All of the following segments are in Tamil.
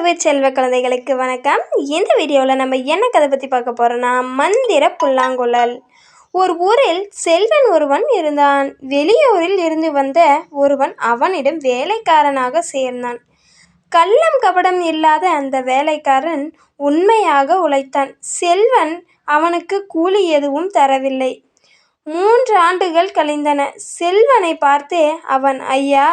அன்புறவு செல்வ குழந்தைகளுக்கு வணக்கம். இந்த வீடியோவில் நம்ம என்ன கதை பற்றி பார்க்க போகிறோன்னா, மந்திர புல்லாங்குழல். ஒரு ஊரில் செல்வன் ஒருவன் இருந்தான். வெளியூரில் இருந்து வந்த ஒருவன் அவனிடம் வேலைக்காரனாக சேர்ந்தான். கள்ளம் கபடம் இல்லாத அந்த வேலைக்காரன் உண்மையாக உழைத்தான். செல்வன் அவனுக்கு கூலி எதுவும் தரவில்லை. 3 ஆண்டுகள் கழிந்தன. செல்வனை பார்த்து அவன், ஐயா,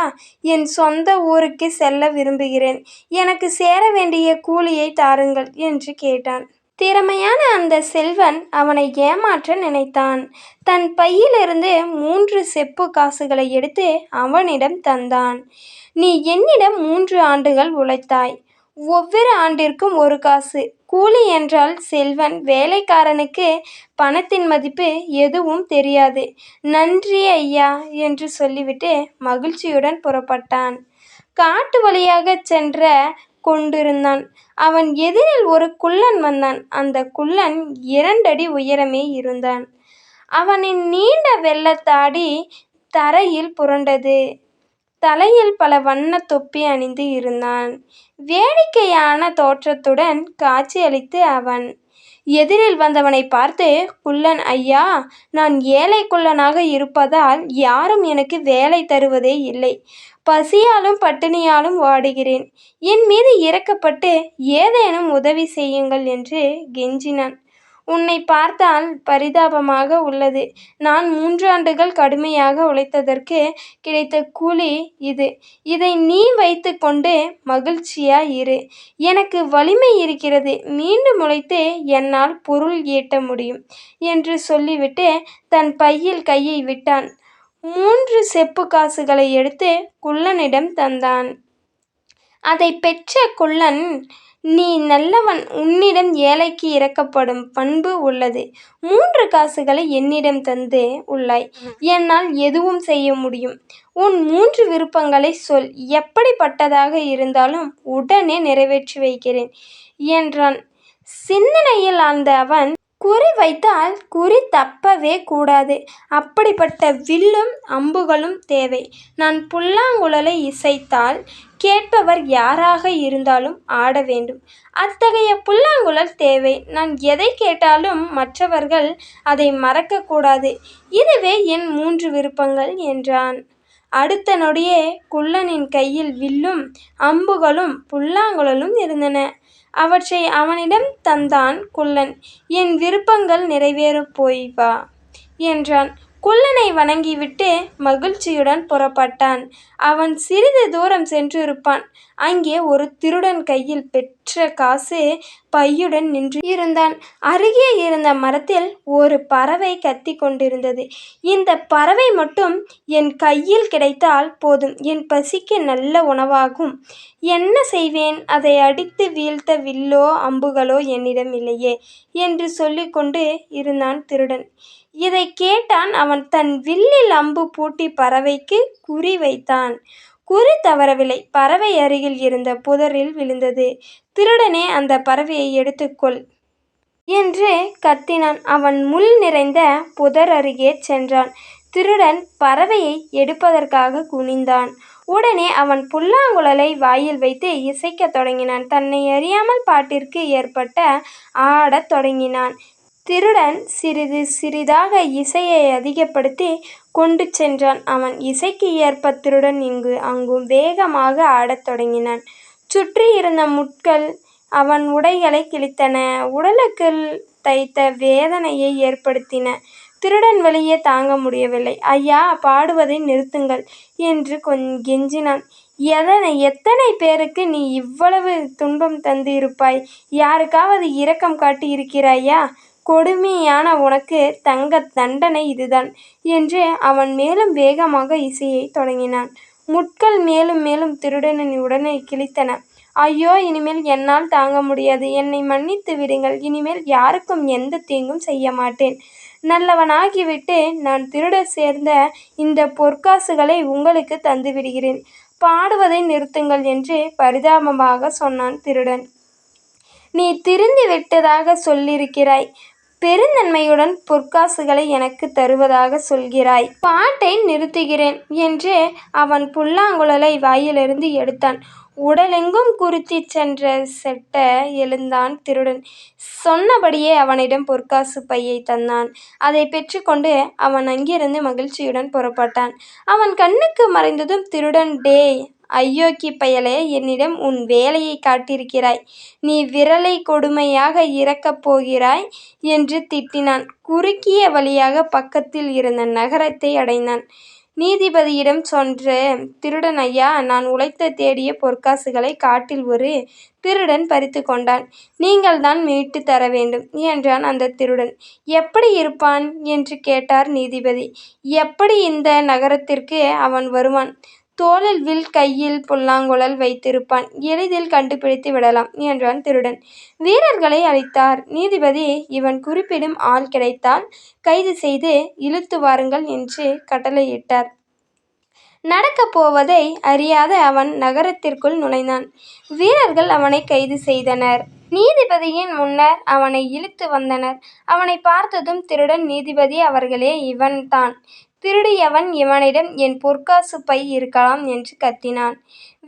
என் சொந்த ஊருக்கு செல்ல விரும்புகிறேன். எனக்கு சேர வேண்டிய கூலியை தாருங்கள் என்று கேட்டான். திறமையான அந்த செல்வன் அவனை ஏமாற்ற நினைத்தான். தன் பையிலிருந்து 3 செப்பு காசுகளை எடுத்து அவனிடம் தந்தான். நீ என்னிடம் 3 ஆண்டுகள் உழைத்தாய். ஒவ்வொரு ஆண்டிற்கும் 1 காசு கூலி என்றால் செல்வன் வேலைக்காரனுக்கு பணத்தின் மதிப்பு எதுவும் தெரியாது. நன்றி ஐயா என்று சொல்லிவிட்டு மகிழ்ச்சியுடன் புறப்பட்டான். காட்டு வழியாக சென்ற கொண்டிருந்தான். அவன் எதிரில் ஒரு குள்ளன் வந்தான். அந்த குள்ளன் 2 அடி உயரமே இருந்தான். அவனின் நீண்ட வெள்ளத்தாடி தரையில் புரண்டது. தலையில் பல வண்ண தொப்பி அணிந்து இருந்தான். வேடிக்கையான தோற்றத்துடன் காட்சியளித்து அவன் எதிரில் வந்தவனை பார்த்து, குள்ளன், ஐயா, நான் ஏழை குள்ளனாக இருப்பதால் யாரும் எனக்கு வேலை தருவதே இல்லை. பசியாலும் பட்டினியாலும் வாடுகிறேன். என் மீது இரக்கப்பட்டு ஏதேனும் உதவி செய்யுங்கள் என்று கெஞ்சினான். உன்னை பார்த்தால் பரிதாபமாக உள்ளது. நான் 3 ஆண்டுகள் கடுமையாக உழைத்ததற்கு கிடைத்த கூலி இது. இதை நீ வைத்து கொண்டு மகிழ்ச்சியாயிரு. எனக்கு வலிமை இருக்கிறது. மீண்டும் உழைத்து என்னால் பொருள் ஈட்ட முடியும் என்று சொல்லிவிட்டு தன் பையில் கையை விட்டான். 3 செப்பு காசுகளை எடுத்து குள்ளனிடம் தந்தான். அதை பெற்ற குள்ளன், நீ நல்லவன். உன்னிடம் ஏழைக்கு இரக்கப்படும் பண்பு உள்ளது. 3 காசுகளை என்னிடம் தந்து உள்ளாய். என்னால் எதுவும் செய்ய முடியும். உன் 3 விருப்பங்களை சொல். எப்படிப்பட்டதாக இருந்தாலும் உடனே நிறைவேற்றி வைக்கிறேன் என்றான். சிந்தனையில் ஆழ்ந்த அவன், குறி வைத்தால் குறி தப்பவே கூடாது. அப்படிப்பட்ட வில்லும் அம்புகளும் தேவை. நான் புல்லாங்குழலை இசைத்தால் கேட்பவர் யாராக இருந்தாலும் ஆட வேண்டும். அத்தகைய புல்லாங்குழல் தேவை. நான் எதை கேட்டாலும் மற்றவர்கள் அதை மறக்கக்கூடாது. இதுவே என் 3 விருப்பங்கள் என்றான். அடுத்த நொடியே குள்ளனின் கையில் வில்லும் அம்புகளும் புல்லாங்குழலும் இருந்தன. அவற்றை அவனிடம் தந்தான் குள்ளன். என் விருப்பங்கள் நிறைவேறப் போய் வா என்றான். குள்ளனை வணங்கிவிட்டு மகிழ்ச்சியுடன் புறப்பட்டான். அவன் சிறிது தூரம் சென்றிருப்பான். அங்கே ஒரு திருடன் கையில் பெற்ற காசு பையுடன் நின்று இருந்தான். அருகே இருந்த மரத்தில் ஒரு பறவை கத்தி கொண்டிருந்தது. இந்த பறவை மட்டும் என் கையில் கிடைத்தால் போதும். என் பசிக்கு நல்ல உணவாகும். என்ன செய்வேன்? அதை அடித்து வீழ்த்த வில்லோ அம்புகளோ என்னிடம் இல்லையே என்று சொல்லிக்கொண்டு இருந்தான் திருடன். இதை கேட்டான் அவன். தன் வில்லில் அம்பு பூட்டி பறவைக்கு குறி வைத்தான். குறி தவறவில்லை. பறவை அருகில் இருந்த புதரில் விழுந்தது. திருடனே, அந்த பறவையை எடுத்துக்கொள் என்று கத்தினான். அவன் முள் நிறைந்த புதர் அருகே சென்றான். திருடன் பறவையை எடுப்பதற்காக குனிந்தான். உடனே அவன் புல்லாங்குழலை வாயில் வைத்து இசைக்கத் தொடங்கினான். தன்னை அறியாமல் பாட்டிற்கு ஏற்பட்ட ஆடத் தொடங்கினான். திருடன் சிறிது சிறிதாக இசையை அதிகப்படுத்தி கொண்டு சென்றான். அவன் இசைக்கு ஏற்ப திருடன் இங்கு அங்கும் வேகமாக ஆடத் தொடங்கினான். சுற்றி இருந்த முட்கள் அவன் உடைகளை கிழித்தன. உடலுக்குள் தைத்த வேதனையை ஏற்படுத்தின. திருடன் வலியை தாங்க முடியவில்லை. ஐயா, பாடுவதை நிறுத்துங்கள் என்று கெஞ்சினான். எத்தனை பேருக்கு நீ இவ்வளவு துன்பம் தந்து இருப்பாய்? யாருக்காவது இரக்கம் காட்டி இருக்கிறாயா? கொடுமையான உனக்கு தங்க தண்டனை இதுதான் என்று அவன் மேலும் வேகமாக இசையை தொடங்கினான். முட்கள் மேலும் மேலும் திருடனின் உடனே கிழித்தன. ஐயோ, இனிமேல் என்னால் தாங்க முடியாது. என்னை மன்னித்து விடுங்கள். இனிமேல் யாருக்கும் எந்த தீங்கும் செய்ய மாட்டேன். நல்லவனாகிவிட்டு நான் திருட சேர்ந்த இந்த பொற்காசுகளை உங்களுக்கு தந்து விடுகிறேன். பாடுவதை நிறுத்துங்கள் என்று பரிதாபமாக சொன்னான் திருடன். நீ திருந்தி விட்டதாக சொல்லியிருக்கிறாய். பெருந்தன்மையுடன் பொற்காசுகளை எனக்கு தருவதாக சொல்கிறாய். பாட்டை நிறுத்துகிறேன் என்று அவன் புல்லாங்குழலை வாயிலிருந்து எடுத்தான். உடலெங்கும் குறித்திச் சென்ற செட்ட எழுந்தான் திருடன். சொன்னபடியே அவனிடம் பொற்காசு பையை தந்தான். அதை பெற்றுக்கொண்டு அவன் அங்கிருந்து மகிழ்ச்சியுடன் புறப்பட்டான். அவன் கண்ணுக்கு மறைந்ததும் திருடன், டேய் அயோக்கிய பயலே, என்னிடம் உன் வேலையை காட்டியிருக்கிறாய். நீ விரலை கொடுமையாக இறக்கப் போகிறாய் என்று திட்டினான். குறுகிய வழியாக பக்கத்தில் இருந்த நகரத்தை அடைந்தான். நீதிபதியிடம் சென்ற திருடன், ஐயா, நான் உழைத்து தேடிய பொற்காசுகளை காட்டில் ஒரு திருடன் பறித்து கொண்டான். நீங்கள் தான் மீட்டு தர வேண்டும் என்றான் அந்த திருடன். எப்படி இருப்பான் என்று கேட்டார் நீதிபதி. எப்படி இந்த நகரத்திற்கு அவன் வருவான்? தோளில் வில், கையில் புல்லாங்குழல் வைத்திருப்பான். எளிதில் கண்டுபிடித்து விடலாம் என்றான் திருடன். வீரர்களை அழைத்தார் நீதிபதி. இவன் குறிப்பிடும் ஆள் கிடைத்தால் கைது செய்து இழுத்து வாருங்கள் என்று கட்டளையிட்டார். நடக்கப் போவதை அறியாத அவன் நகரத்திற்குள் நுழைந்தான். வீரர்கள் அவனை கைது செய்தனர். நீதிபதியின் முன்னர் அவனை இழுத்து வந்தனர். அவனை பார்த்ததும் திருடன், நீதிபதி அவர்களே, இவன்தான் திருடியவன். இவனிடம் என் பொற்காசு பை இருக்கலாம் என்று கத்தினான்.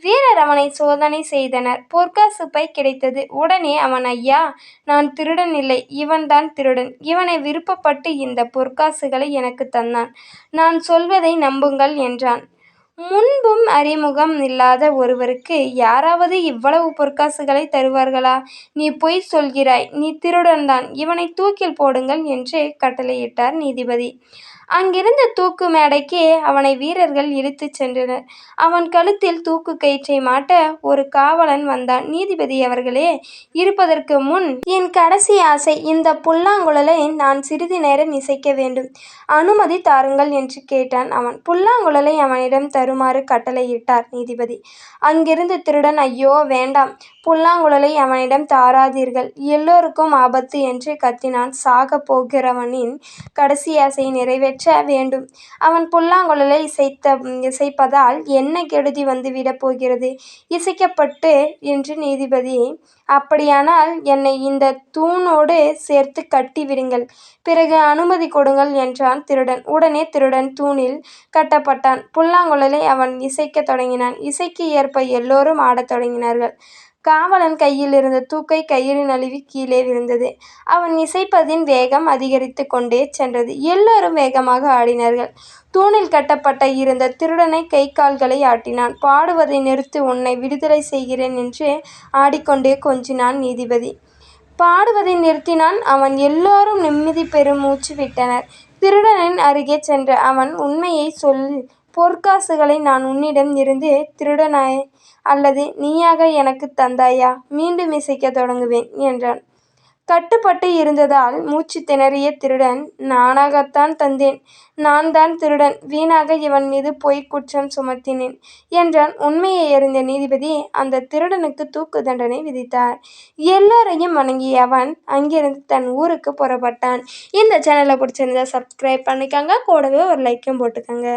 வீரர் அவனை சோதனை செய்தனர். பொற்காசு பை கிடைத்தது. உடனே அவன், ஐயா, நான் திருடன் இல்லை, இவன்தான் திருடன். இவனை விருப்பப்பட்டு இந்த பொற்காசுகளை எனக்கு தந்தான். நான் சொல்வதை நம்புங்கள் என்றான். முன்பும் அறிமுகம் இல்லாத ஒருவருக்கு யாராவது இவ்வளவு பொற்காசுகளை தருவார்களா? நீ பொய் சொல்கிறாய். நீ திருடன்தான். இவனை தூக்கில் போடுங்கள் என்று கட்டளையிட்டார் நீதிபதி. அங்கிருந்த தூக்கு மேடைக்கு அவனை வீரர்கள் இழுத்துச் சென்றனர். அவன் கழுத்தில் தூக்கு கயிற்றை மாட்ட ஒரு காவலன் வந்தான். நீதிபதி அவர்களே, இருப்பதற்கு முன் என் கடைசி ஆசை, இந்த புல்லாங்குழலை நான் சிறிது நேரம் இசைக்க வேண்டும். அனுமதி தாருங்கள் என்று கேட்டான் அவன். புல்லாங்குழலை அவனிடம் தருமாறு கட்டளையிட்டார் நீதிபதி. அங்கிருந்து திருடன், ஐயோ வேண்டாம், புல்லாங்குழலை அவனிடம் தாராதீர்கள், எல்லோருக்கும் ஆபத்து என்று கத்தினான். சாகப் போகிறவனின் கடைசி ஆசையை நிறைவேற்ற வேண்டும். அவன் புல்லாங்குழலை இசைப்பதால் என்ன கெடுதி வந்து விடப் போகிறது? இசைக்கப்பட்டு என்று நீதிபதி. அப்படியானால் என்னை இந்த தூணோடு சேர்த்து கட்டி விடுங்கள். பிறகு அனுமதி கொடுங்கள் என்றான் திருடன். உடனே திருடன் தூணில் கட்டப்பட்டான். புல்லாங்குழலை அவன் இசைக்கத் தொடங்கினான். இசைக்கு ஏற்ப எல்லோரும் ஆடத் தொடங்கினார்கள். காவலன் கையில் இருந்த தூக்கை கயிறு நழுவி கீழே விழுந்தது. அவன் இசைப்பதின் வேகம் அதிகரித்து கொண்டே சென்றது. எல்லோரும் வேகமாக ஆடினார்கள். தூணில் கட்டப்பட்ட இருந்த திருடனை கை கால்களை ஆட்டினான். பாடுவதை நிறுத்து, உன்னை விடுதலை செய்கிறேன் என்று ஆடிக்கொண்டே கொஞ்சினான் நீதிபதி. பாடுவதை நிறுத்தினான் அவன். எல்லோரும் நிம்மதி பெருமூச்சு விட்டனர். திருடனின் அருகே சென்ற அவன், உண்மையை சொல், பொற்காசுகளை நான் உன்னிடம் இருந்து திருடனாய் அல்லது நீயாக எனக்கு தந்தாயா? மீண்டும் இசைக்கத் தொடங்குவேன் என்றான். கட்டுப்பட்டு இருந்ததால் மூச்சு திணறிய திருடன், நானாகத்தான் தந்தேன். நான் தான் திருடன். வீணாக இவன் மீது பொய் குற்றம் சுமத்தினேன் என்றான். உண்மையை அறிந்த நீதிபதி அந்த திருடனுக்கு தூக்கு தண்டனை விதித்தார். எல்லோரையும் வணங்கிய அவன் அங்கிருந்து தன் ஊருக்கு புறப்பட்டான். இந்த சேனலை பிடிச்சிருந்தா சப்ஸ்கிரைப் பண்ணிக்கோங்க. கூடவே ஒரு லைக்கும் போட்டுக்கோங்க.